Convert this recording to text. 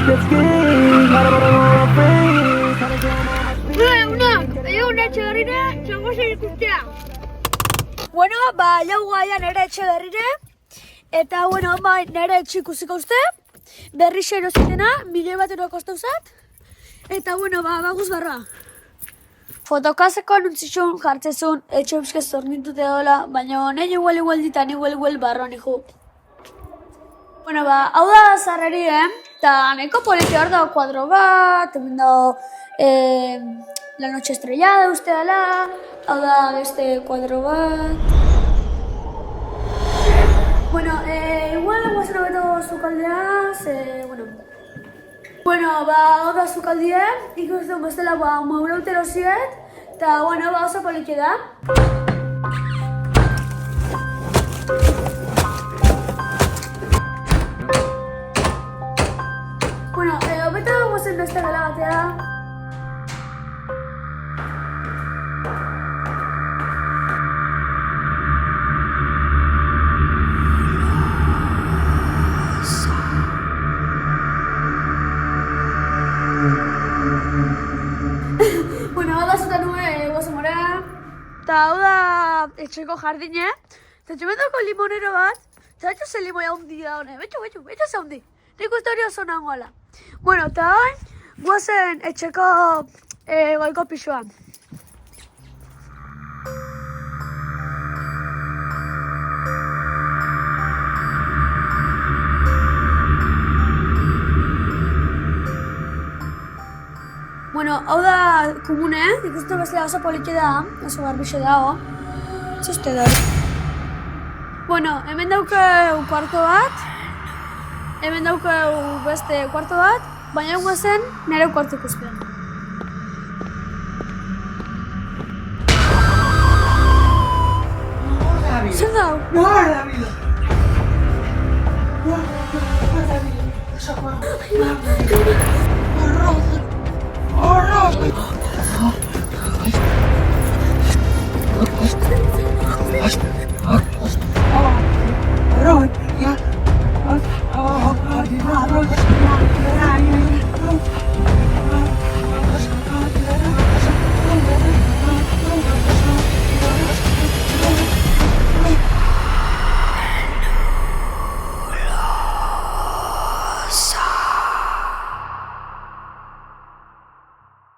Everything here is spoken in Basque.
Una etxegarrire, txango zer ikustea. Bueno, jau gaia nire etxe berrire. Eta, bueno, nire etxe ikusiko uste. Berri xero zitena, €1.000 kostau zat. Eta, bueno, baguz barra. Fotokaseko anuntzitxun jartzezun etxe euskez zornintute dola, baina nahi igual ditan igual barro nijo. Bueno, hau da zarreri, eta nahiko poliki hor da kuadro bat, hemen da La Noche Estrellada uste dela, hau da beste kuadro bat. Bueno, igual guazen hobeto zukaldea, Bueno, hau da zukaldea, ikusten bestela maurautero ziet, eta, bueno, oso poliki da. Bueno, hobeto guazen beste gela batea. Bueno, hau da zuta nue guazemora. Eta hau da etxeko jardine. Eta txemendoko limonero bat. Eta etxo zen limoia hundi da hone. Betxo ze hundi. Nik uste hori oso nangoala. Bueno, eta hain guazen etxeko goiko pixoan. Bueno, hau da komune, ikusten bezala oso poliki da, oso garbixe dago. Txuste da. Bueno, hemen daukeu kuarto bat, hemen daukeu beste kuarto bat, baina egun zen nire kuarto ikusten. Zer dau? Guarda la vida. Guarda la vida.